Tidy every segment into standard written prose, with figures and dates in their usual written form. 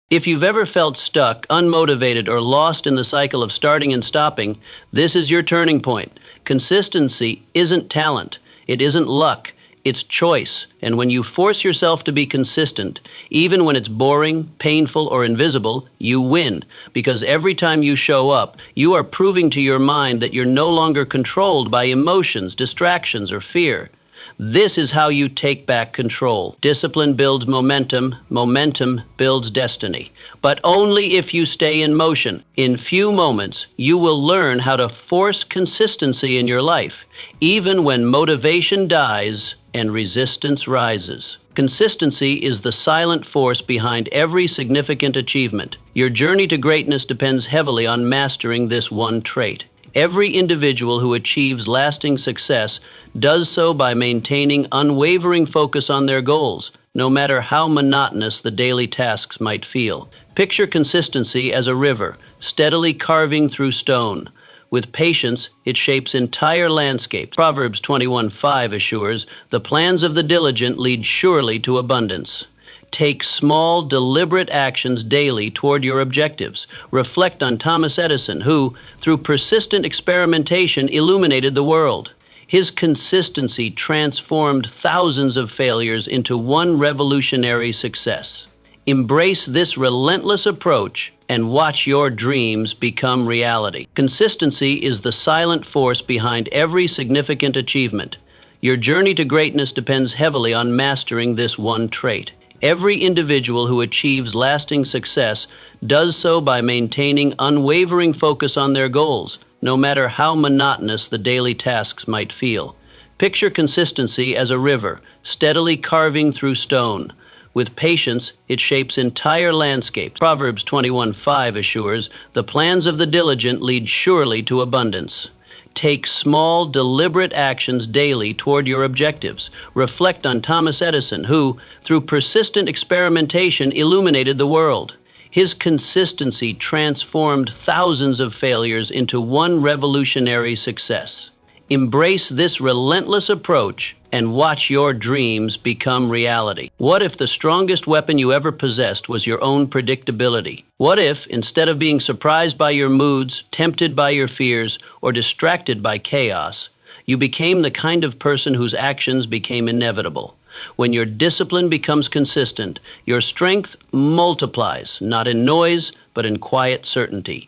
If you've ever felt stuck, unmotivated, or lost in the cycle of starting and stopping, this is your turning point. Consistency isn't talent. It isn't luck. It's choice. And when you force yourself to be consistent, even when it's boring, painful, or invisible, you win. Because every time you show up, you are proving to your mind that you're no longer controlled by emotions, distractions, or fear. This is how you take back control. Discipline builds momentum. Momentum builds destiny. But only if you stay in motion. In few moments, you will learn how to force consistency in your life, even when motivation dies and resistance rises. Consistency is the silent force behind every significant achievement. Your journey to greatness depends heavily on mastering this one trait. Every individual who achieves lasting success does so by maintaining unwavering focus on their goals, no matter how monotonous the daily tasks might feel. Picture consistency as a river, steadily carving through stone. With patience, it shapes entire landscapes. Proverbs 21:5 assures, "The plans of the diligent lead surely to abundance." Take small, deliberate actions daily toward your objectives. Reflect on Thomas Edison, who, through persistent experimentation, illuminated the world. His consistency transformed thousands of failures into one revolutionary success. Embrace this relentless approach and watch your dreams become reality. Consistency is the silent force behind every significant achievement. Your journey to greatness depends heavily on mastering this one trait. Every individual who achieves lasting success does so by maintaining unwavering focus on their goals, no matter how monotonous the daily tasks might feel. Picture consistency as a river, steadily carving through stone. With patience, it shapes entire landscapes. Proverbs 21:5 assures, "The plans of the diligent lead surely to abundance." Take small, deliberate actions daily toward your objectives. Reflect on Thomas Edison, who, through persistent experimentation, illuminated the world. His consistency transformed thousands of failures into one revolutionary success. Embrace this relentless approach and watch your dreams become reality. What if the strongest weapon you ever possessed was your own predictability? What if, instead of being surprised by your moods, tempted by your fears, or distracted by chaos, you became the kind of person whose actions became inevitable? When your discipline becomes consistent, your strength multiplies, not in noise, but in quiet certainty.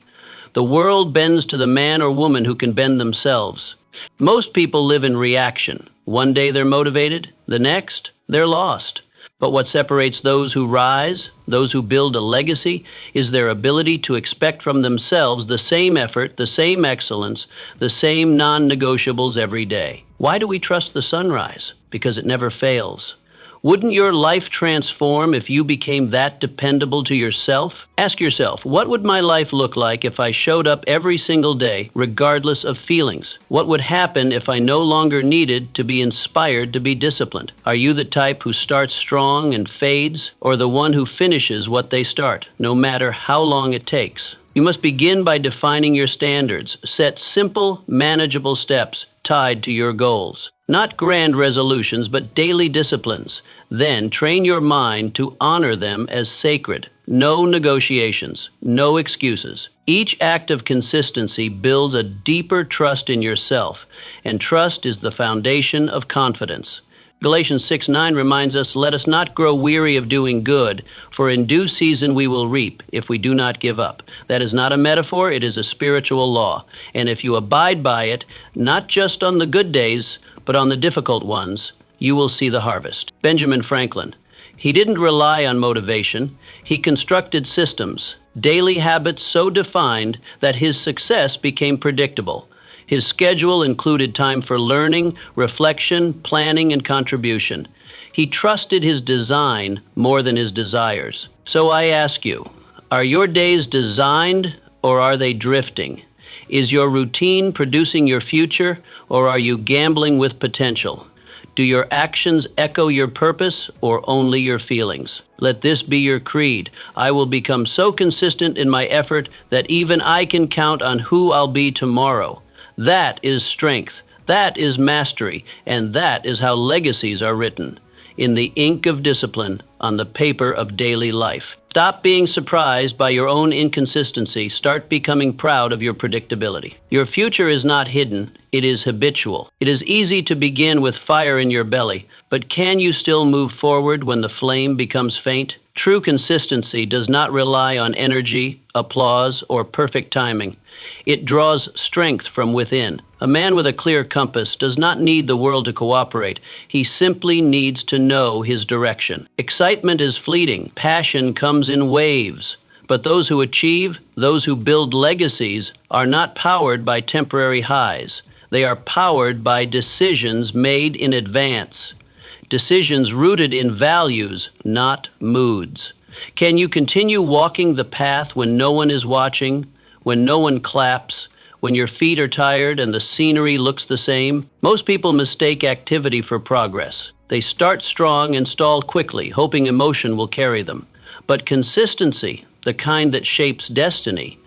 The world bends to the man or woman who can bend themselves. Most people live in reaction. One day they're motivated, the next, they're lost. But what separates those who rise, those who build a legacy, is their ability to expect from themselves the same effort, the same excellence, the same non-negotiables every day. Why do we trust the sunrise? Because it never fails. Wouldn't your life transform if you became that dependable to yourself? Ask yourself, what would my life look like if I showed up every single day, regardless of feelings? What would happen if I no longer needed to be inspired to be disciplined? Are you the type who starts strong and fades, or the one who finishes what they start, no matter how long it takes? You must begin by defining your standards. Set simple, manageable steps tied to your goals. Not grand resolutions, but daily disciplines. Then train your mind to honor them as sacred. No negotiations, no excuses. Each act of consistency builds a deeper trust in yourself, and trust is the foundation of confidence. Galatians 6:9 reminds us, "Let us not grow weary of doing good, for in due season we will reap if we do not give up." That is not a metaphor, it is a spiritual law. And if you abide by it, not just on the good days, but on the difficult ones, you will see the harvest. Benjamin Franklin. He didn't rely on motivation. He constructed systems, daily habits so defined that his success became predictable. His schedule included time for learning, reflection, planning, and contribution. He trusted his design more than his desires. So I ask you, are your days designed or are they drifting? Is your routine producing your future, or are you gambling with potential? Do your actions echo your purpose, or only your feelings? Let this be your creed. I will become so consistent in my effort that even I can count on who I'll be tomorrow. That is strength. That is mastery. And that is how legacies are written. In the ink of discipline, on the paper of daily life. Stop being surprised by your own inconsistency. Start becoming proud of your predictability. Your future is not hidden, it is habitual. It is easy to begin with fire in your belly, but can you still move forward when the flame becomes faint? True consistency does not rely on energy, applause, or perfect timing. It draws strength from within. A man with a clear compass does not need the world to cooperate. He simply needs to know his direction. Excitement is fleeting. Passion comes in waves. But those who achieve, those who build legacies, are not powered by temporary highs. They are powered by decisions made in advance. Decisions rooted in values, not moods. Can you continue walking the path when no one is watching, when no one claps, when your feet are tired and the scenery looks the same? Most people mistake activity for progress. They start strong and stall quickly, hoping emotion will carry them. But consistency, the kind that shapes destiny,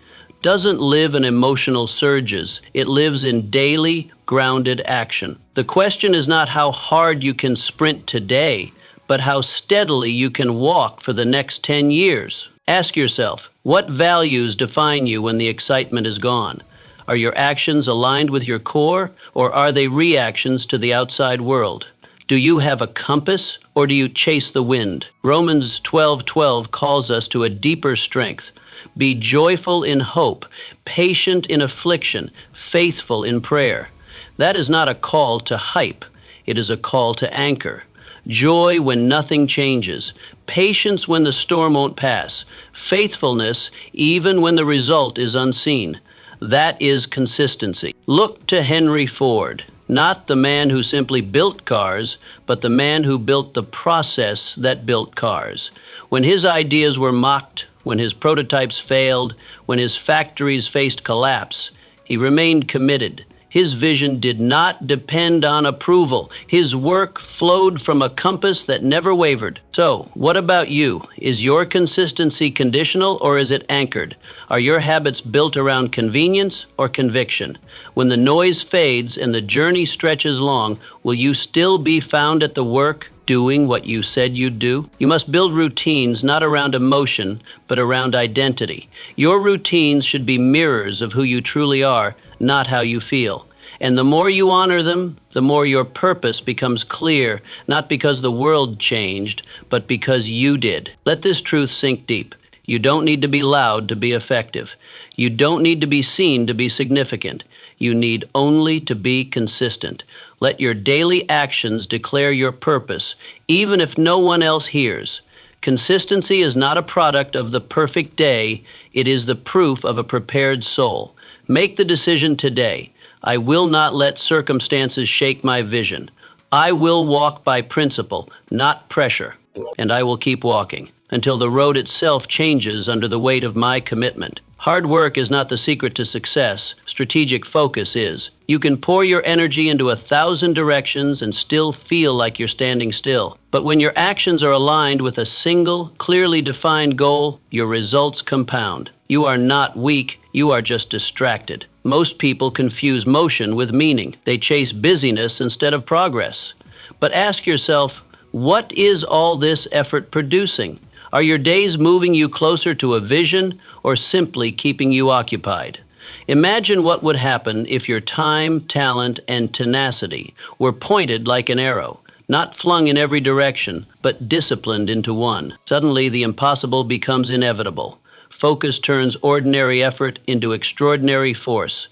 doesn't live in emotional surges. It lives in daily, grounded action. The question is not how hard you can sprint today, but how steadily you can walk for the next 10 years. Ask yourself, what values define you when the excitement is gone? Are your actions aligned with your core, or are they reactions to the outside world? Do you have a compass, or do you chase the wind? Romans 12:12 calls us to a deeper strength. Be joyful in hope, patient in affliction, faithful in prayer. That is not a call to hype. It is a call to anchor. Joy when nothing changes. Patience when the storm won't pass. Faithfulness even when the result is unseen. That is consistency. Look to Henry Ford, not the man who simply built cars, but the man who built the process that built cars. When his ideas were mocked, when his prototypes failed, when his factories faced collapse, he remained committed. His vision did not depend on approval. His work flowed from a compass that never wavered. So, what about you? Is your consistency conditional or is it anchored? Are your habits built around convenience or conviction? When the noise fades and the journey stretches long, will you still be found at the work, doing what you said you'd do? You must build routines not around emotion, but around identity. Your routines should be mirrors of who you truly are, not how you feel. And the more you honor them, the more your purpose becomes clear, not because the world changed, but because you did. Let this truth sink deep. You don't need to be loud to be effective. You don't need to be seen to be significant. You need only to be consistent. Let your daily actions declare your purpose, even if no one else hears. Consistency is not a product of the perfect day. It is the proof of a prepared soul. Make the decision today. I will not let circumstances shake my vision. I will walk by principle, not pressure, and I will keep walking until the road itself changes under the weight of my commitment. Hard work is not the secret to success. Strategic focus is. You can pour your energy into 1,000 directions and still feel like you're standing still. But when your actions are aligned with a single, clearly defined goal, your results compound. You are not weak, you are just distracted. Most people confuse motion with meaning. They chase busyness instead of progress. But ask yourself, what is all this effort producing? Are your days moving you closer to a vision or simply keeping you occupied? Imagine what would happen if your time, talent, and tenacity were pointed like an arrow, not flung in every direction, but disciplined into one. Suddenly, the impossible becomes inevitable. Focus turns ordinary effort into extraordinary force.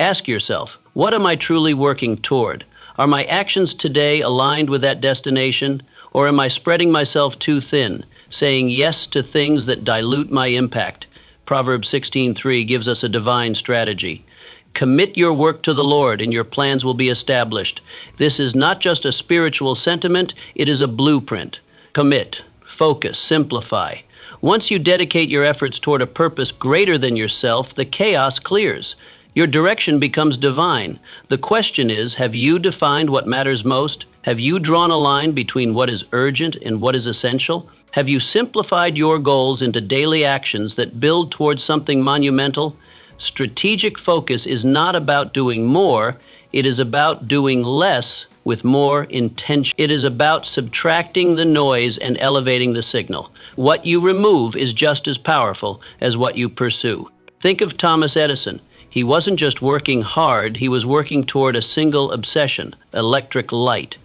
Ask yourself, what am I truly working toward? Are my actions today aligned with that destination, or am I spreading myself too thin, saying yes to things that dilute my impact? Proverbs 16:3 gives us a divine strategy. Commit your work to the Lord, and your plans will be established. This is not just a spiritual sentiment, it is a blueprint. Commit, focus, simplify. Once you dedicate your efforts toward a purpose greater than yourself, the chaos clears. Your direction becomes divine. The question is, have you defined what matters most? Have you drawn a line between what is urgent and what is essential? Have you simplified your goals into daily actions that build towards something monumental? Strategic focus is not about doing more, it is about doing less with more intention. It is about subtracting the noise and elevating the signal. What you remove is just as powerful as what you pursue. Think of Thomas Edison. He wasn't just working hard, he was working toward a single obsession, electric light.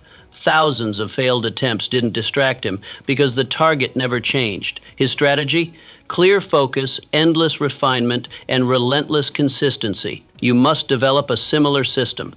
Thousands of failed attempts didn't distract him because the target never changed. His strategy? Clear focus, endless refinement, and relentless consistency. You must develop a similar system.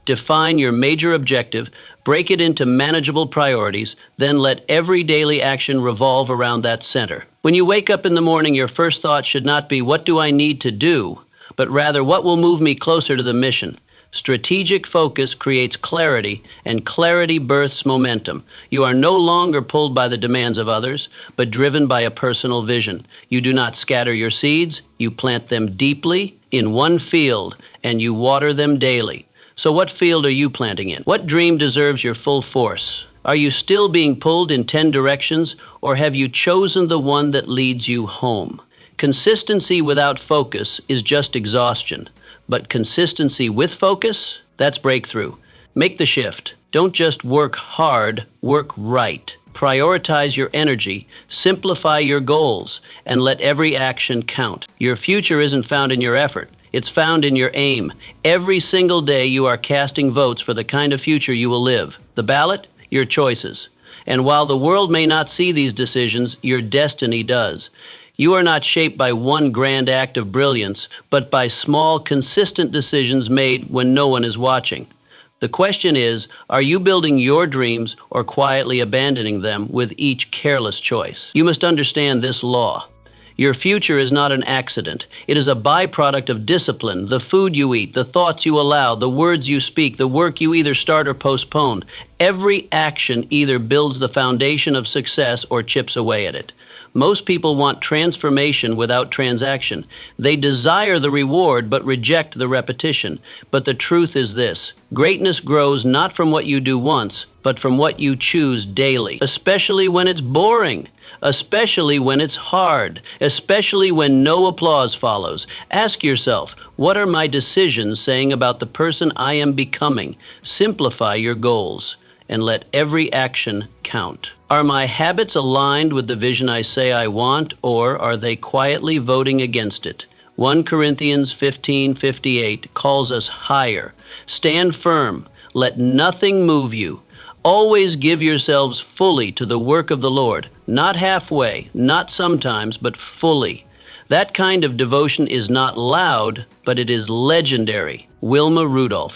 Define your major objective, break it into manageable priorities, then let every daily action revolve around that center. When you wake up in the morning, your first thought should not be, what do I need to do? But rather, what will move me closer to the mission? Strategic focus creates clarity, and clarity births momentum. You are no longer pulled by the demands of others, but driven by a personal vision. You do not scatter your seeds, you plant them deeply in one field, and you water them daily. So what field are you planting in? What dream deserves your full force? Are you still being pulled in 10 directions, or have you chosen the one that leads you home? Consistency without focus is just exhaustion. But consistency with focus, that's breakthrough. Make the shift. Don't just work hard, work right. Prioritize your energy, simplify your goals, and let every action count. Your future isn't found in your effort. It's found in your aim. Every single day you are casting votes for the kind of future you will live. The ballot? Your choices. And while the world may not see these decisions, your destiny does. You are not shaped by one grand act of brilliance, but by small, consistent decisions made when no one is watching. The question is, are you building your dreams or quietly abandoning them with each careless choice? You must understand this law. Your future is not an accident. It is a byproduct of discipline, the food you eat, the thoughts you allow, the words you speak, the work you either start or postpone. Every action either builds the foundation of success or chips away at it. Most people want transformation without transaction. They desire the reward but reject the repetition. But the truth is this: greatness grows not from what you do once, but from what you choose daily, especially when it's boring, especially when it's hard, especially when no applause follows. Ask yourself, what are my decisions saying about the person I am becoming? Simplify your goals and let every action count. Are my habits aligned with the vision I say I want, or are they quietly voting against it? 1 Corinthians 15:58 calls us higher. Stand firm. Let nothing move you. Always give yourselves fully to the work of the Lord, not halfway, not sometimes, but fully. That kind of devotion is not loud, but it is legendary. Wilma Rudolph.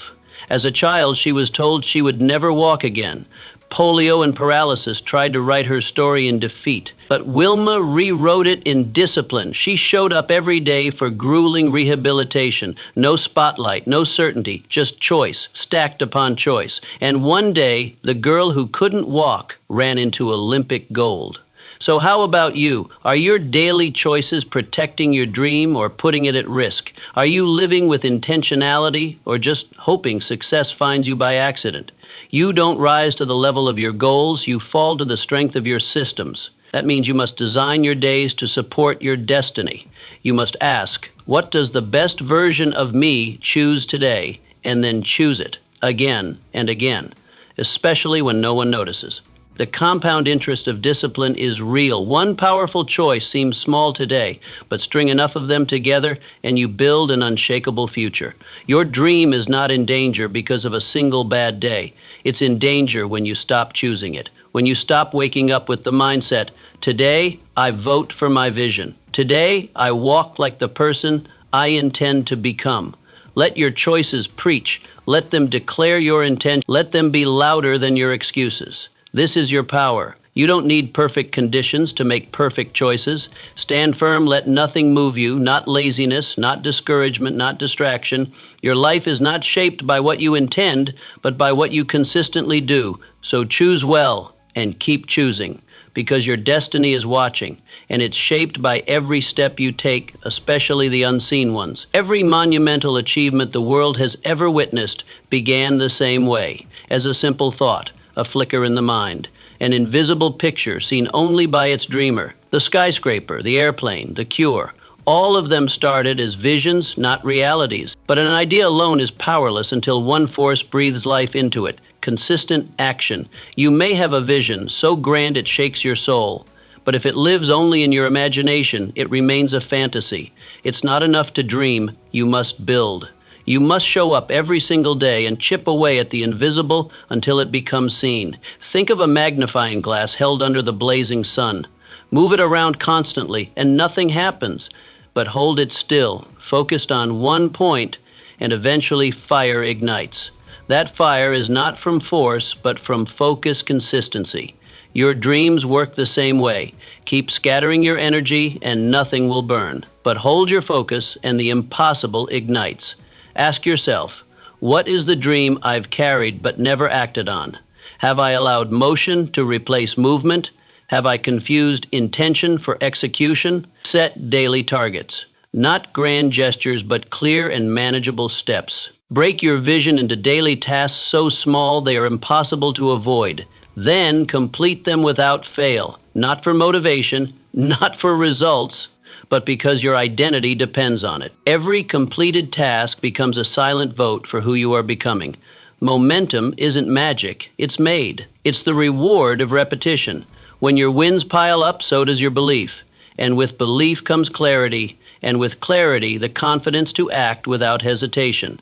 As a child, she was told she would never walk again. Polio and paralysis tried to write her story in defeat, but Wilma rewrote it in discipline. She showed up every day for grueling rehabilitation. No spotlight, no certainty, just choice, stacked upon choice. And one day, the girl who couldn't walk ran into Olympic gold. So how about you? Are your daily choices protecting your dream or putting it at risk? Are you living with intentionality or just hoping success finds you by accident? You don't rise to the level of your goals, you fall to the strength of your systems. That means you must design your days to support your destiny. You must ask, what does the best version of me choose today? And then choose it again and again, especially when no one notices. The compound interest of discipline is real. One powerful choice seems small today, but string enough of them together and you build an unshakable future. Your dream is not in danger because of a single bad day. It's in danger when you stop choosing it. When you stop waking up with the mindset, today I vote for my vision. Today I walk like the person I intend to become. Let your choices preach. Let them declare your intent. Let them be louder than your excuses. This is your power. You don't need perfect conditions to make perfect choices. Stand firm, let nothing move you, not laziness, not discouragement, not distraction. Your life is not shaped by what you intend, but by what you consistently do. So choose well and keep choosing, because your destiny is watching, and it's shaped by every step you take, especially the unseen ones. Every monumental achievement the world has ever witnessed began the same way, as a simple thought, a flicker in the mind, an invisible picture seen only by its dreamer. The skyscraper, the airplane, the cure, all of them started as visions, not realities. But an idea alone is powerless until one force breathes life into it: consistent action. You may have a vision so grand it shakes your soul, But if it lives only in your imagination, it remains a fantasy. It's not enough to dream, you must build. You must show up every single day and chip away at the invisible until it becomes seen. Think of a magnifying glass held under the blazing sun. Move it around constantly and nothing happens. But hold it still, focused on one point, and eventually fire ignites. That fire is not from force, but from focused consistency. Your dreams work the same way. Keep scattering your energy and nothing will burn. But hold your focus and the impossible ignites. Ask yourself, what is the dream I've carried but never acted on? Have I allowed motion to replace movement? Have I confused intention for execution? Set daily targets. Not grand gestures, but clear and manageable steps. Break your vision into daily tasks so small they are impossible to avoid. Then complete them without fail. Not for motivation, not for results, but because your identity depends on it. Every completed task becomes a silent vote for who you are becoming. Momentum isn't magic, it's made. It's the reward of repetition. When your wins pile up, so does your belief. And with belief comes clarity, and with clarity, the confidence to act without hesitation.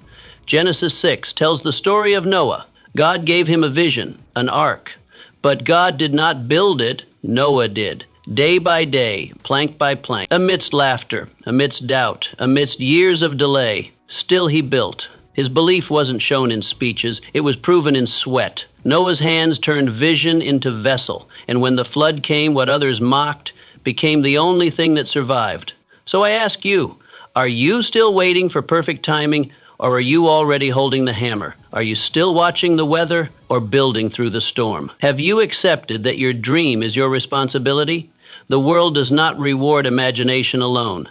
Genesis 6 tells the story of Noah. God gave him a vision, an ark. But God did not build it, Noah did. Day by day, plank by plank, amidst laughter, amidst doubt, amidst years of delay, still he built. His belief wasn't shown in speeches, it was proven in sweat. Noah's hands turned vision into vessel, and when the flood came, what others mocked became the only thing that survived. So I ask you, are you still waiting for perfect timing, or are you already holding the hammer? Are you still watching the weather or building through the storm? Have you accepted that your dream is your responsibility? The world does not reward imagination alone.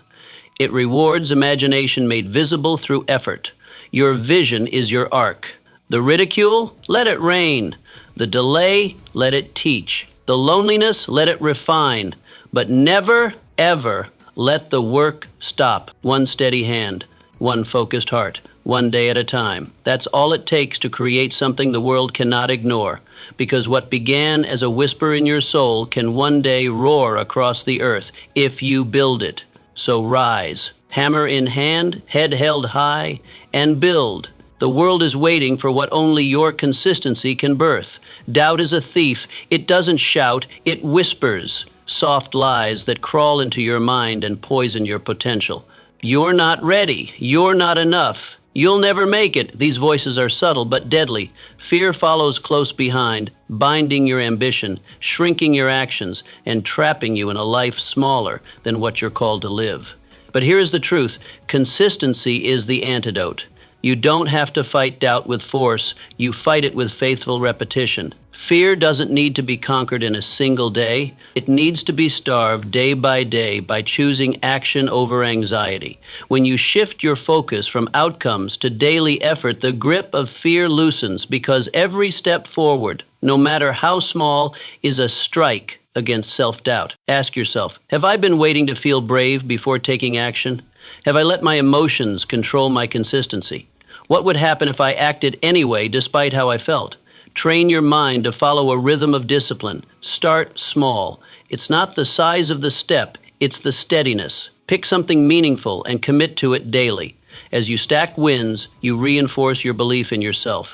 It rewards imagination made visible through effort. Your vision is your ark. The ridicule, let it rain. The delay, let it teach. The loneliness, let it refine. But never, ever let the work stop. One steady hand, one focused heart, one day at a time. That's all it takes to create something the world cannot ignore. Because what began as a whisper in your soul can one day roar across the earth if you build it. So rise, hammer in hand, head held high, and build. The world is waiting for what only your consistency can birth. Doubt is a thief. It doesn't shout, it whispers. Soft lies that crawl into your mind and poison your potential. You're not ready. You're not enough. You'll never make it. These voices are subtle but deadly. Fear follows close behind, binding your ambition, shrinking your actions, and trapping you in a life smaller than what you're called to live. But here's the truth. Consistency is the antidote. You don't have to fight doubt with force. You fight it with faithful repetition. Fear doesn't need to be conquered in a single day. It needs to be starved day by choosing action over anxiety. When you shift your focus from outcomes to daily effort, the grip of fear loosens because every step forward, no matter how small, is a strike against self-doubt. Ask yourself, have I been waiting to feel brave before taking action? Have I let my emotions control my consistency? What would happen if I acted anyway despite how I felt? Train your mind to follow a rhythm of discipline. Start small. It's not the size of the step, it's the steadiness. Pick something meaningful and commit to it daily. As you stack wins, you reinforce your belief in yourself.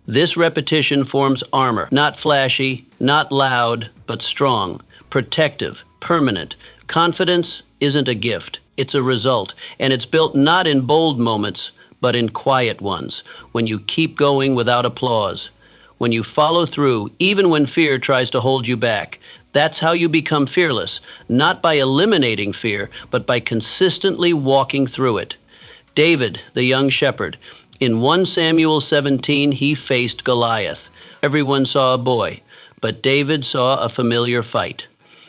This repetition forms armor, not flashy, not loud, but strong, protective, permanent. Confidence isn't a gift, it's a result, and it's built not in bold moments, but in quiet ones, when you keep going without applause. When you follow through, even when fear tries to hold you back. That's how you become fearless, not by eliminating fear, but by consistently walking through it. David, the young shepherd, in 1 Samuel 17, he faced Goliath. Everyone saw a boy, but David saw a familiar fight.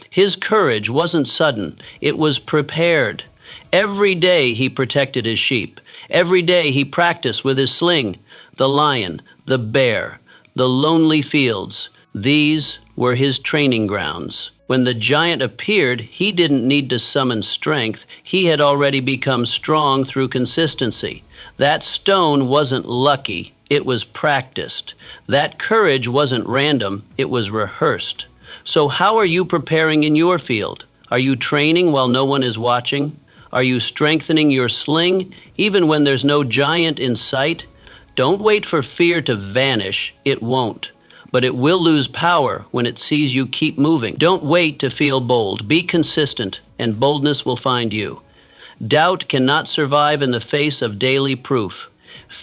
His courage wasn't sudden, it was prepared. Every day he protected his sheep. Every day he practiced with his sling, the lion, the bear, the lonely fields. These were his training grounds. When the giant appeared, he didn't need to summon strength. He had already become strong through consistency. That stone wasn't lucky, it was practiced. That courage wasn't random, it was rehearsed. So how are you preparing in your field? Are you training while no one is watching? Are you strengthening your sling even when there's no giant in sight? Don't wait for fear to vanish. It won't. But it will lose power when it sees you keep moving. Don't wait to feel bold. Be consistent, and boldness will find you. Doubt cannot survive in the face of daily proof.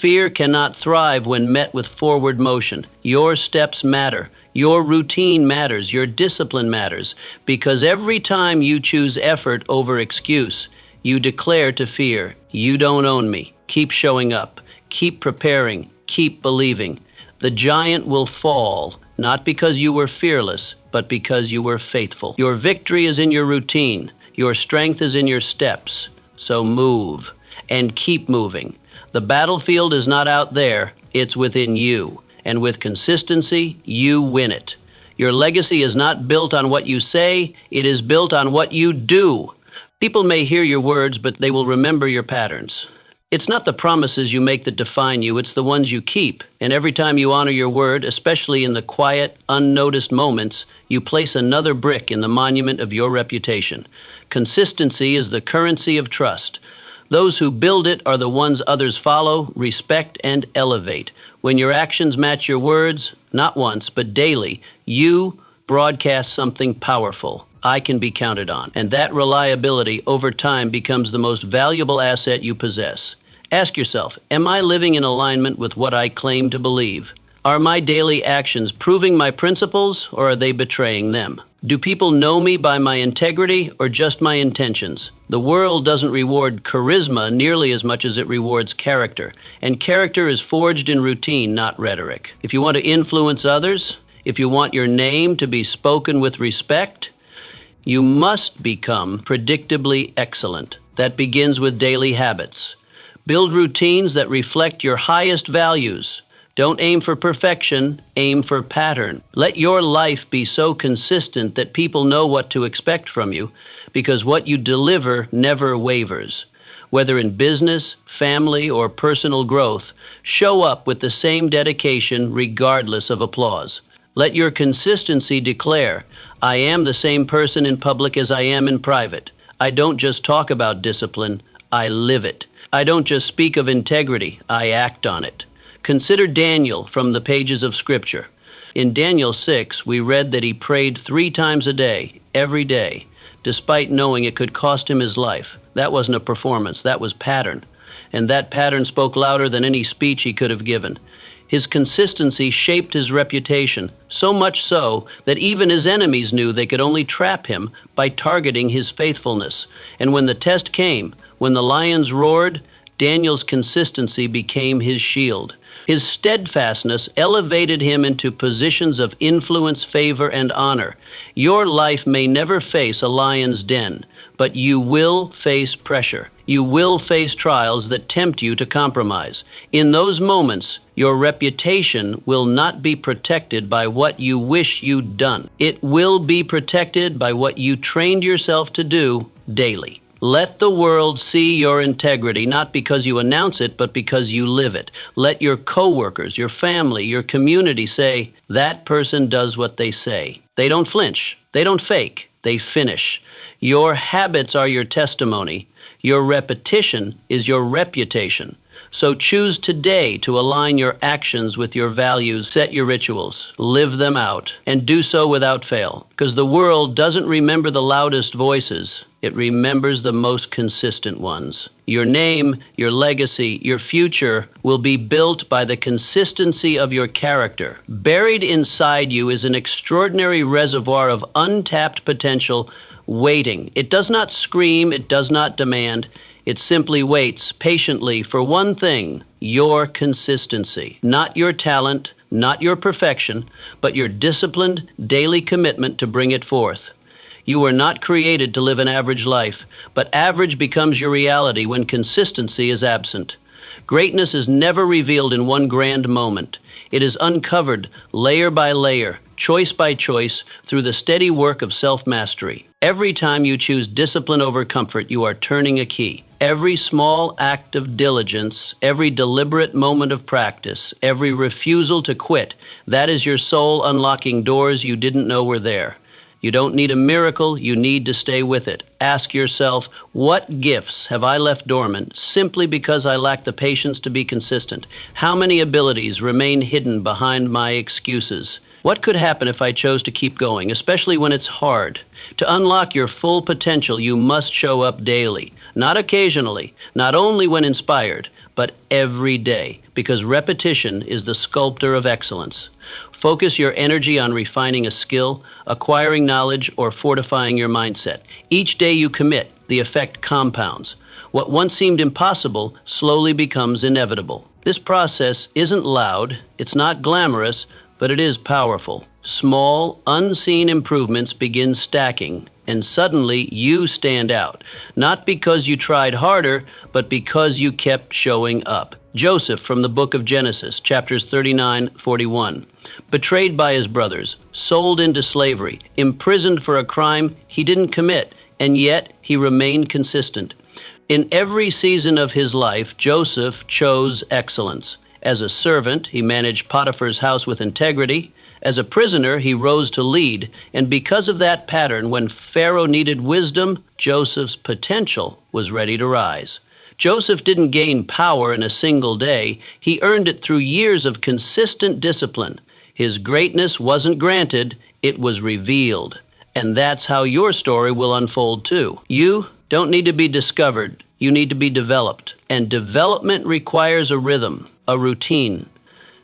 Fear cannot thrive when met with forward motion. Your steps matter. Your routine matters. Your discipline matters. Because every time you choose effort over excuse, you declare to fear, "You don't own me." Keep showing up. Keep preparing. Keep believing. The giant will fall, not because you were fearless, but because you were faithful. Your victory is in your routine. Your strength is in your steps. So move and keep moving. The battlefield is not out there, it's within you. And with consistency, you win it. Your legacy is not built on what you say, it is built on what you do. People may hear your words, but they will remember your patterns. It's not the promises you make that define you, it's the ones you keep. And every time you honor your word, especially in the quiet, unnoticed moments, you place another brick in the monument of your reputation. Consistency is the currency of trust. Those who build it are the ones others follow, respect, and elevate. When your actions match your words, not once, but daily, you broadcast something powerful. I can be counted on. And that reliability over time becomes the most valuable asset you possess. Ask yourself, am I living in alignment with what I claim to believe? Are my daily actions proving my principles, or are they betraying them? Do people know me by my integrity or just my intentions? The world doesn't reward charisma nearly as much as it rewards character, and character is forged in routine, not rhetoric. If you want to influence others, if you want your name to be spoken with respect, you must become predictably excellent. That begins with daily habits. Build routines that reflect your highest values. Don't aim for perfection, aim for pattern. Let your life be so consistent that people know what to expect from you, because what you deliver never wavers. Whether in business, family, or personal growth, show up with the same dedication regardless of applause. Let your consistency declare, I am the same person in public as I am in private. I don't just talk about discipline, I live it. I don't just speak of integrity, I act on it. Consider Daniel from the pages of Scripture. In Daniel 6, we read that he prayed 3 times a day, every day, despite knowing it could cost him his life. That wasn't a performance, that was pattern. And that pattern spoke louder than any speech he could have given. His consistency shaped his reputation, so much so that even his enemies knew they could only trap him by targeting his faithfulness. And when the test came, when the lions roared, Daniel's consistency became his shield. His steadfastness elevated him into positions of influence, favor, and honor. Your life may never face a lion's den, but you will face pressure. You will face trials that tempt you to compromise. In those moments, your reputation will not be protected by what you wish you'd done. It will be protected by what you trained yourself to do daily. Let the world see your integrity, not because you announce it, but because you live it. Let your coworkers, your family, your community say, that person does what they say. They don't flinch. They don't fake. They finish. Your habits are your testimony. Your repetition is your reputation. So choose today to align your actions with your values, set your rituals, live them out, and do so without fail. Because the world doesn't remember the loudest voices, it remembers the most consistent ones. Your name, your legacy, your future will be built by the consistency of your character. Buried inside you is an extraordinary reservoir of untapped potential waiting. It does not scream, it does not demand. It simply waits patiently for one thing, your consistency. Not your talent, not your perfection, but your disciplined daily commitment to bring it forth. You were not created to live an average life, but average becomes your reality when consistency is absent. Greatness is never revealed in one grand moment. It is uncovered layer by layer, choice by choice, through the steady work of self-mastery. Every time you choose discipline over comfort, you are turning a key. Every small act of diligence, every deliberate moment of practice, every refusal to quit, that is your soul unlocking doors you didn't know were there. You don't need a miracle, you need to stay with it. Ask yourself, what gifts have I left dormant simply because I lack the patience to be consistent? How many abilities remain hidden behind my excuses? What could happen if I chose to keep going, especially when it's hard? To unlock your full potential, you must show up daily, not occasionally, not only when inspired, but every day, because repetition is the sculptor of excellence. Focus your energy on refining a skill, acquiring knowledge, or fortifying your mindset. Each day you commit, the effect compounds. What once seemed impossible slowly becomes inevitable. This process isn't loud, it's not glamorous, but it is powerful. Small, unseen improvements begin stacking, and suddenly you stand out, not because you tried harder, but because you kept showing up. Joseph from the book of Genesis, chapters 39-41. Betrayed by his brothers, sold into slavery, imprisoned for a crime he didn't commit, and yet he remained consistent. In every season of his life, Joseph chose excellence. As a servant, he managed Potiphar's house with integrity. As a prisoner, he rose to lead. And because of that pattern, when Pharaoh needed wisdom, Joseph's potential was ready to rise. Joseph didn't gain power in a single day. He earned it through years of consistent discipline. His greatness wasn't granted, it was revealed. And that's how your story will unfold too. You don't need to be discovered, you need to be developed. And development requires a rhythm, a routine,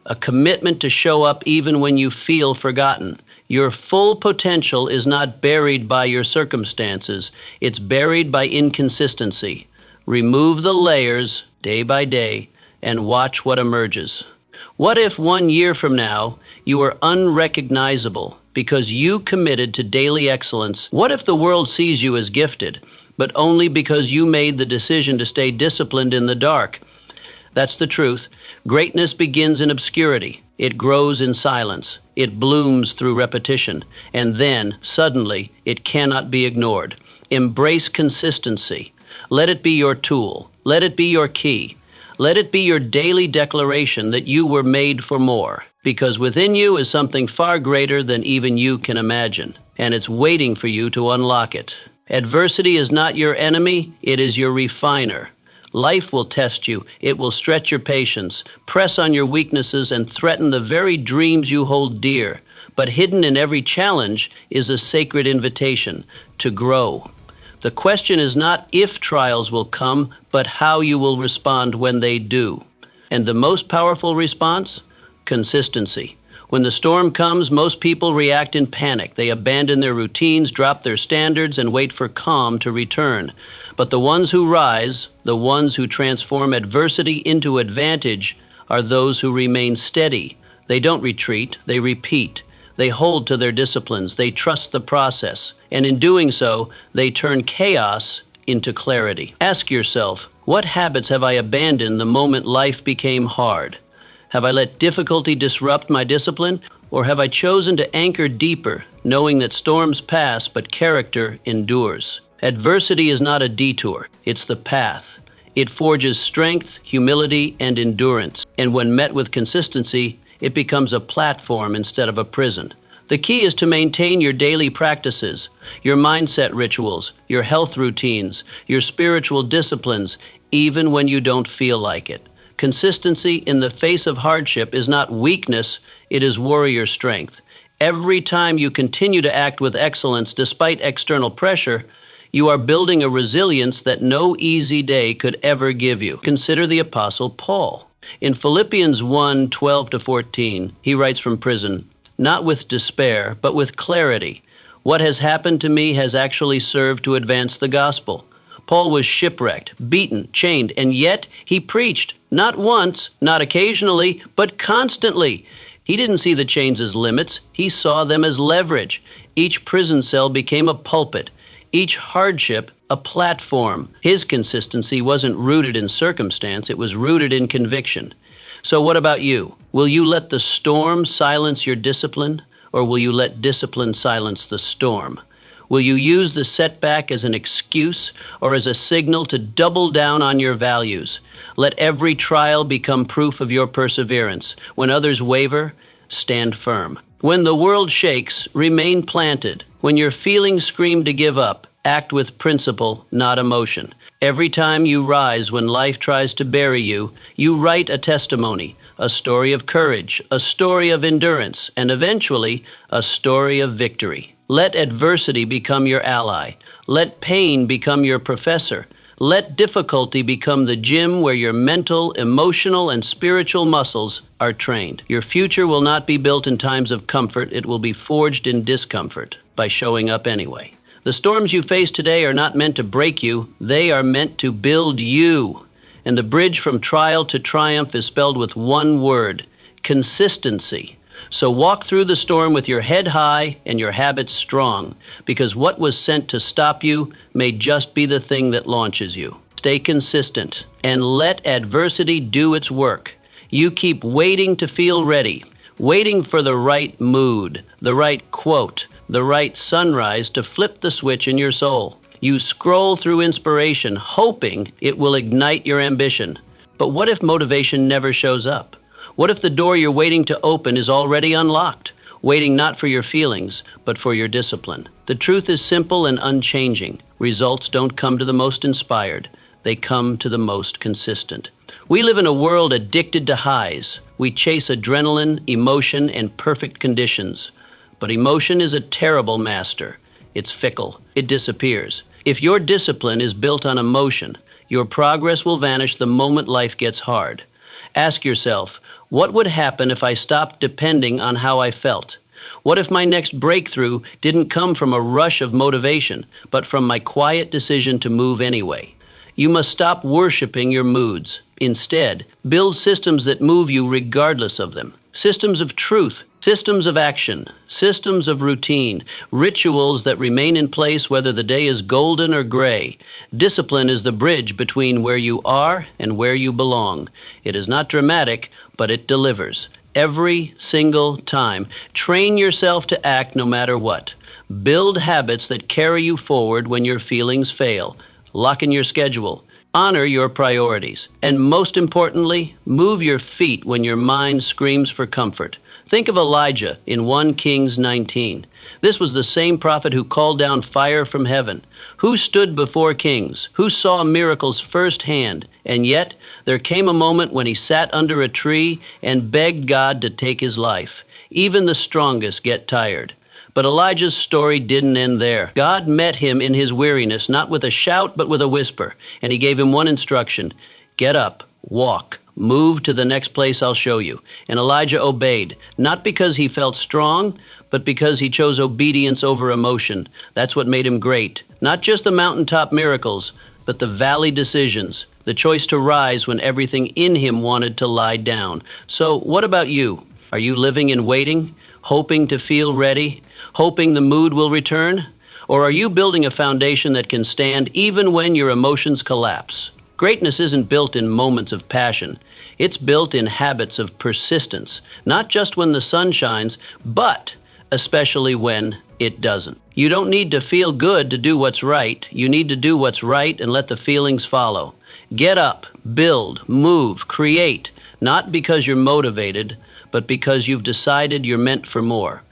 a commitment to show up even when you feel forgotten. Your full potential is not buried by your circumstances, it's buried by inconsistency. Remove the layers day by day and watch what emerges. What if 1 year from now you are unrecognizable because you committed to daily excellence? What if the world sees you as gifted, but only because you made the decision to stay disciplined in the dark? That's the truth. Greatness begins in obscurity. It grows in silence. It blooms through repetition. And then, suddenly, it cannot be ignored. Embrace consistency. Let it be your tool. Let it be your key. Let it be your daily declaration that you were made for more. Because within you is something far greater than even you can imagine. And it's waiting for you to unlock it. Adversity is not your enemy, it is your refiner. Life will test you. It will stretch your patience, press on your weaknesses, and threaten the very dreams you hold dear. But hidden in every challenge is a sacred invitation to grow. The question is not if trials will come, but how you will respond when they do. And the most powerful response? Consistency. When the storm comes, most people react in panic. They abandon their routines, drop their standards, and wait for calm to return. But the ones who rise, the ones who transform adversity into advantage, are those who remain steady. They don't retreat, they repeat. They hold to their disciplines, they trust the process, and in doing so, they turn chaos into clarity. Ask yourself, what habits have I abandoned the moment life became hard? Have I let difficulty disrupt my discipline, or have I chosen to anchor deeper, knowing that storms pass but character endures? Adversity is not a detour, it's the path. It forges strength, humility, and endurance, and when met with consistency, it becomes a platform instead of a prison. The key is to maintain your daily practices, your mindset rituals, your health routines, your spiritual disciplines, even when you don't feel like it. Consistency in the face of hardship is not weakness, it is warrior strength. Every time you continue to act with excellence despite external pressure, you are building a resilience that no easy day could ever give you. Consider the Apostle Paul. In Philippians 1:12-14, he writes from prison, "Not with despair, but with clarity. What has happened to me has actually served to advance the gospel." Paul was shipwrecked, beaten, chained, and yet he preached, not once, not occasionally, but constantly. He didn't see the chains as limits, he saw them as leverage. Each prison cell became a pulpit, each hardship a platform. His consistency wasn't rooted in circumstance, it was rooted in conviction. So what about you? Will you let the storm silence your discipline, or will you let discipline silence the storm? Will you use the setback as an excuse or as a signal to double down on your values? Let every trial become proof of your perseverance. When others waver, stand firm. When the world shakes, remain planted. When your feelings scream to give up, act with principle, not emotion. Every time you rise when life tries to bury you, you write a testimony, a story of courage, a story of endurance, and eventually, a story of victory. Let adversity become your ally. Let pain become your professor. Let difficulty become the gym where your mental, emotional, and spiritual muscles are trained. Your future will not be built in times of comfort. It will be forged in discomfort by showing up anyway. The storms you face today are not meant to break you. They are meant to build you. And the bridge from trial to triumph is spelled with one word: consistency. So walk through the storm with your head high and your habits strong, because what was sent to stop you may just be the thing that launches you. Stay consistent and let adversity do its work. You keep waiting to feel ready, waiting for the right mood, the right quote, the right sunrise to flip the switch in your soul. You scroll through inspiration, hoping it will ignite your ambition. But what if motivation never shows up? What if the door you're waiting to open is already unlocked, waiting not for your feelings, but for your discipline? The truth is simple and unchanging. Results don't come to the most inspired. They come to the most consistent. We live in a world addicted to highs. We chase adrenaline, emotion, and perfect conditions. But emotion is a terrible master. It's fickle. It disappears. If your discipline is built on emotion, your progress will vanish the moment life gets hard. Ask yourself, what would happen if I stopped depending on how I felt? What if my next breakthrough didn't come from a rush of motivation, but from my quiet decision to move anyway? You must stop worshiping your moods. Instead, build systems that move you regardless of them. Systems of truth, systems of action, systems of routine, rituals that remain in place whether the day is golden or gray. Discipline is the bridge between where you are and where you belong. It is not dramatic, but it delivers. Every single time. Train yourself to act no matter what. Build habits that carry you forward when your feelings fail. Lock in your schedule. Honor your priorities. And most importantly, move your feet when your mind screams for comfort. Think of Elijah in 1 Kings 19. This was the same prophet who called down fire from heaven, who stood before kings, who saw miracles firsthand, and yet there came a moment when he sat under a tree and begged God to take his life. Even the strongest get tired. But Elijah's story didn't end there. God met him in his weariness, not with a shout, but with a whisper, and he gave him one instruction: get up, walk, move to the next place I'll show you. And Elijah obeyed, not because he felt strong, but because he chose obedience over emotion. That's what made him great. Not just the mountaintop miracles, but the valley decisions, the choice to rise when everything in him wanted to lie down. So what about you? Are you living in waiting, hoping to feel ready, hoping the mood will return? Or are you building a foundation that can stand even when your emotions collapse? Greatness isn't built in moments of passion. It's built in habits of persistence, not just when the sun shines, but especially when it doesn't. You don't need to feel good to do what's right. You need to do what's right and let the feelings follow. Get up, build, move, create, not because you're motivated, but because you've decided you're meant for more.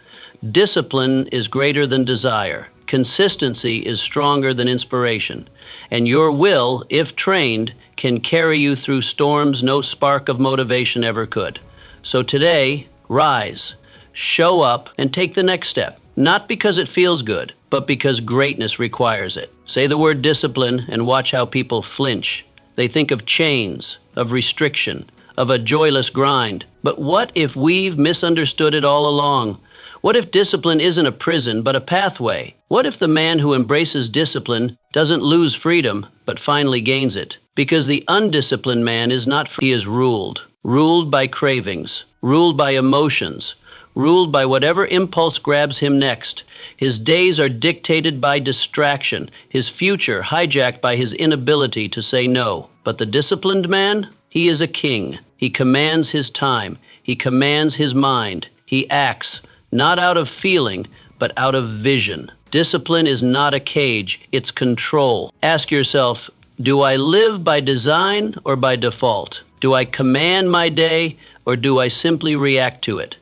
Discipline is greater than desire. Consistency is stronger than inspiration. And your will, if trained, can carry you through storms no spark of motivation ever could. So today, rise, show up, and take the next step. Not because it feels good, but because greatness requires it. Say the word discipline and watch how people flinch. They think of chains, of restriction, of a joyless grind. But what if we've misunderstood it all along? What if discipline isn't a prison, but a pathway? What if the man who embraces discipline doesn't lose freedom, but finally gains it? Because the undisciplined man is not free, he is ruled. Ruled by cravings, ruled by emotions, ruled by whatever impulse grabs him next. His days are dictated by distraction, his future hijacked by his inability to say no. But the disciplined man, he is a king. He commands his time. He commands his mind. He acts, not out of feeling, but out of vision. Discipline is not a cage, it's control. Ask yourself, do I live by design or by default? Do I command my day or do I simply react to it?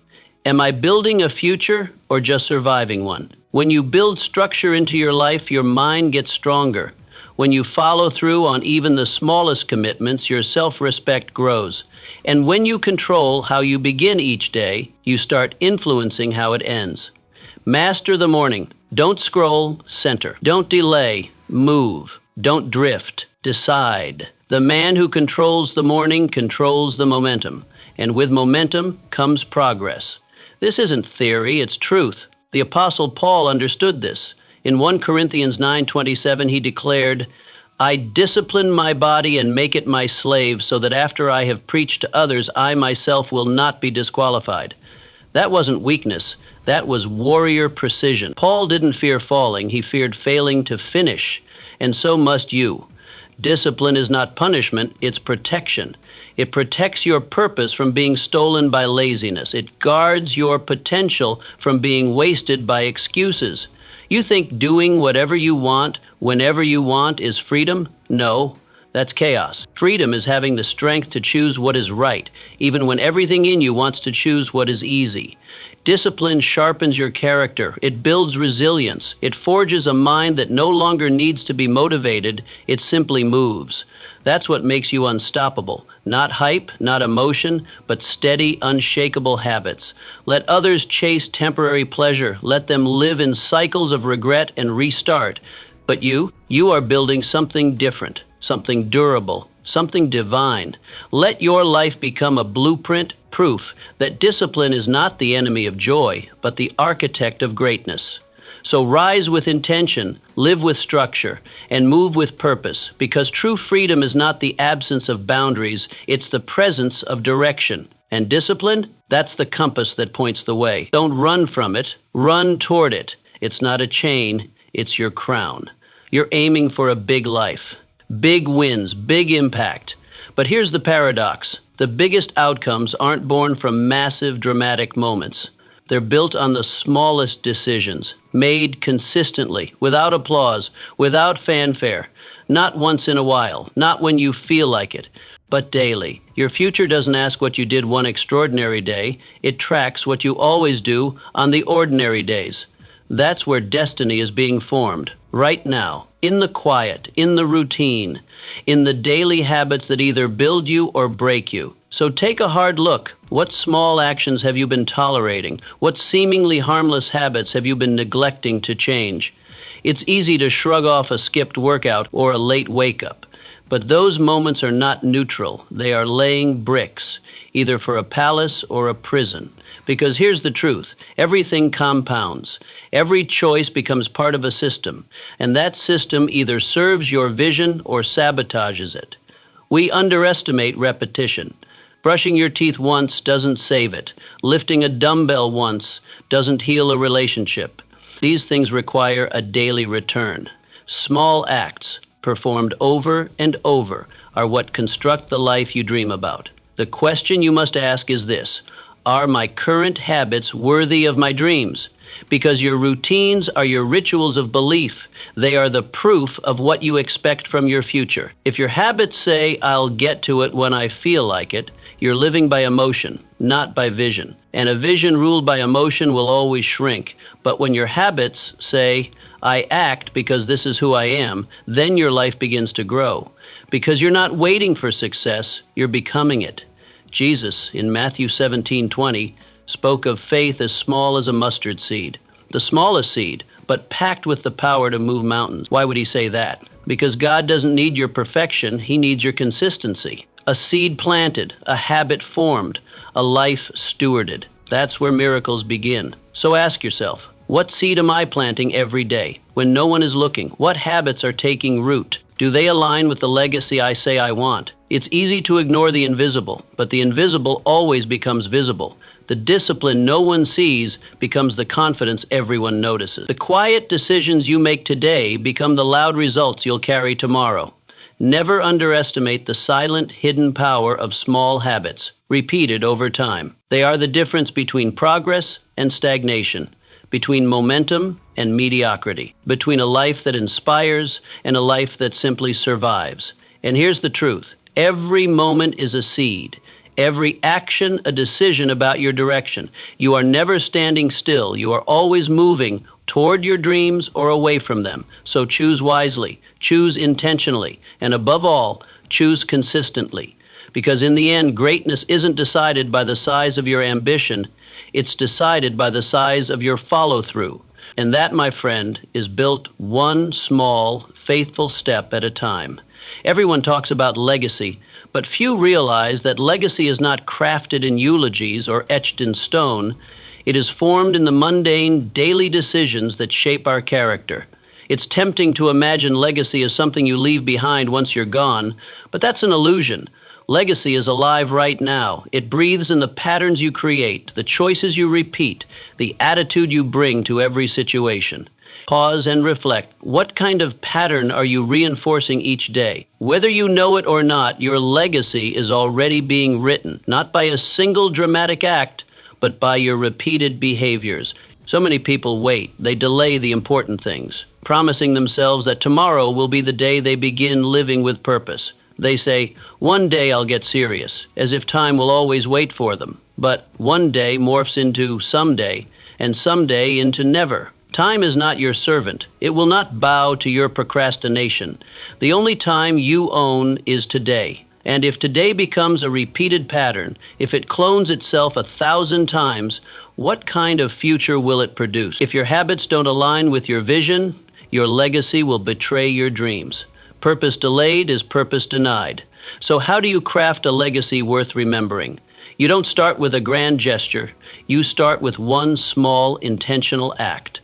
Am I building a future or just surviving one? When you build structure into your life, your mind gets stronger. When you follow through on even the smallest commitments, your self-respect grows. And when you control how you begin each day, you start influencing how it ends. Master the morning. Don't scroll, center. Don't delay, move. Don't drift, decide. The man who controls the morning controls the momentum. And with momentum comes progress. This isn't theory, it's truth. The Apostle Paul understood this. In 1 Corinthians 9:27, he declared, I discipline my body and make it my slave, so that after I have preached to others, I myself will not be disqualified. That wasn't weakness. That was warrior precision. Paul didn't fear falling. He feared failing to finish. And so must you. Discipline is not punishment, it's protection. It protects your purpose from being stolen by laziness. It guards your potential from being wasted by excuses. You think doing whatever you want, whenever you want, is freedom? No, that's chaos. Freedom is having the strength to choose what is right, even when everything in you wants to choose what is easy. Discipline sharpens your character. It builds resilience. It forges a mind that no longer needs to be motivated. It simply moves. That's what makes you unstoppable. Not hype, not emotion, but steady, unshakable habits. Let others chase temporary pleasure. Let them live in cycles of regret and restart. But you are building something different, something durable, something divine. Let your life become a blueprint, proof that discipline is not the enemy of joy, but the architect of greatness. So rise with intention, live with structure, and move with purpose, because true freedom is not the absence of boundaries, it's the presence of direction. And discipline, that's the compass that points the way. Don't run from it, run toward it. It's not a chain, it's your crown. You're aiming for a big life, big wins, big impact. But here's the paradox. The biggest outcomes aren't born from massive, dramatic moments. They're built on the smallest decisions, made consistently, without applause, without fanfare, not once in a while, not when you feel like it, but daily. Your future doesn't ask what you did one extraordinary day. It tracks what you always do on the ordinary days. That's where destiny is being formed, right now, in the quiet, in the routine, in the daily habits that either build you or break you. So take a hard look. What small actions have you been tolerating? What seemingly harmless habits have you been neglecting to change? It's easy to shrug off a skipped workout or a late wake-up, but those moments are not neutral. They are laying bricks, either for a palace or a prison. Because here's the truth. Everything compounds. Every choice becomes part of a system, and that system either serves your vision or sabotages it. We underestimate repetition. Brushing your teeth once doesn't save it. Lifting a dumbbell once doesn't heal a relationship. These things require a daily return. Small acts, performed over and over, are what construct the life you dream about. The question you must ask is this: are my current habits worthy of my dreams? Because your routines are your rituals of belief. They are the proof of what you expect from your future. If your habits say, I'll get to it when I feel like it, you're living by emotion, not by vision. And a vision ruled by emotion will always shrink. But when your habits say, I act because this is who I am, then your life begins to grow. Because you're not waiting for success, you're becoming it. Jesus, in Matthew 17:20, spoke of faith as small as a mustard seed. The smallest seed, but packed with the power to move mountains. Why would he say that? Because God doesn't need your perfection, he needs your consistency. A seed planted, a habit formed, a life stewarded. That's where miracles begin. So ask yourself, what seed am I planting every day? When no one is looking, what habits are taking root? Do they align with the legacy I say I want? It's easy to ignore the invisible, but the invisible always becomes visible. The discipline no one sees becomes the confidence everyone notices. The quiet decisions you make today become the loud results you'll carry tomorrow. Never underestimate the silent, hidden power of small habits, repeated over time. They are the difference between progress and stagnation, between momentum and mediocrity, between a life that inspires and a life that simply survives. And here's the truth. Every moment is a seed. Every action, a decision about your direction. You are never standing still. You are always moving, toward your dreams or away from them. So choose wisely, choose intentionally, and above all, choose consistently. Because in the end, greatness isn't decided by the size of your ambition, it's decided by the size of your follow-through. And that, my friend, is built one small, faithful step at a time. Everyone talks about legacy, but few realize that legacy is not crafted in eulogies or etched in stone. It is formed in the mundane, daily decisions that shape our character. It's tempting to imagine legacy as something you leave behind once you're gone, but that's an illusion. Legacy is alive right now. It breathes in the patterns you create, the choices you repeat, the attitude you bring to every situation. Pause and reflect. What kind of pattern are you reinforcing each day? Whether you know it or not, your legacy is already being written, not by a single dramatic act, but by your repeated behaviors. So many people wait. They delay the important things, promising themselves that tomorrow will be the day they begin living with purpose. They say, one day I'll get serious, as if time will always wait for them. But one day morphs into someday, and someday into never. Time is not your servant. It will not bow to your procrastination. The only time you own is today. And if today becomes a repeated pattern, if it clones itself 1,000 times, what kind of future will it produce? If your habits don't align with your vision, your legacy will betray your dreams. Purpose delayed is purpose denied. So how do you craft a legacy worth remembering? You don't start with a grand gesture. You start with one small, intentional act,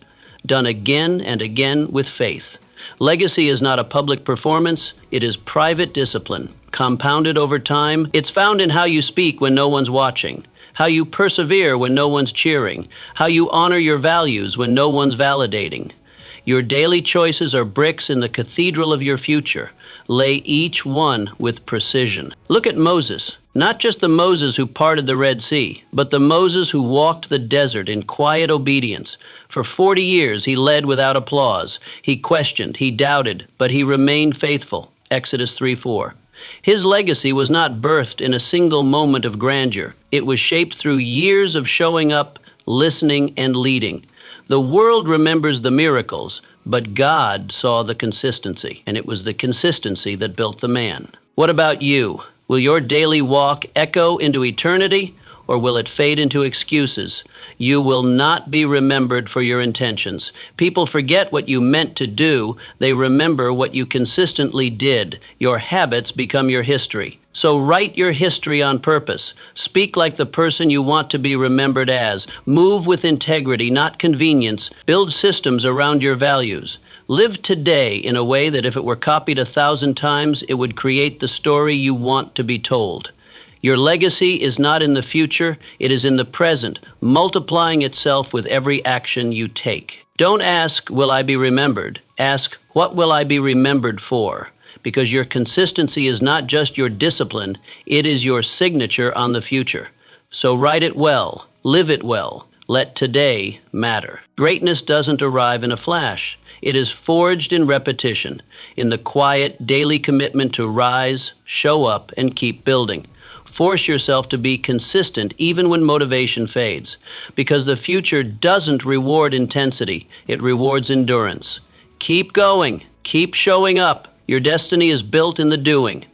done again and again with faith. Legacy is not a public performance. It is private discipline, compounded over time. It's found in how you speak when no one's watching, how you persevere when no one's cheering, how you honor your values when no one's validating. Your daily choices are bricks in the cathedral of your future. Lay each one with precision. Look at Moses. Not just the Moses who parted the Red Sea, but the Moses who walked the desert in quiet obedience. For 40 years he led without applause. He questioned, he doubted, but he remained faithful. Exodus 3:4. His legacy was not birthed in a single moment of grandeur. It was shaped through years of showing up, listening, and leading. The world remembers the miracles, but God saw the consistency, and it was the consistency that built the man. What about you? Will your daily walk echo into eternity, or will it fade into excuses? You will not be remembered for your intentions. People forget what you meant to do. They remember what you consistently did. Your habits become your history. So write your history on purpose. Speak like the person you want to be remembered as. Move with integrity, not convenience. Build systems around your values. Live today in a way that if it were copied 1,000 times, it would create the story you want to be told. Your legacy is not in the future, it is in the present, multiplying itself with every action you take. Don't ask, will I be remembered? Ask, what will I be remembered for? Because your consistency is not just your discipline, it is your signature on the future. So write it well, live it well, let today matter. Greatness doesn't arrive in a flash. It is forged in repetition, in the quiet, daily commitment to rise, show up, and keep building. Force yourself to be consistent even when motivation fades, because the future doesn't reward intensity, it rewards endurance. Keep going, keep showing up. Your destiny is built in the doing.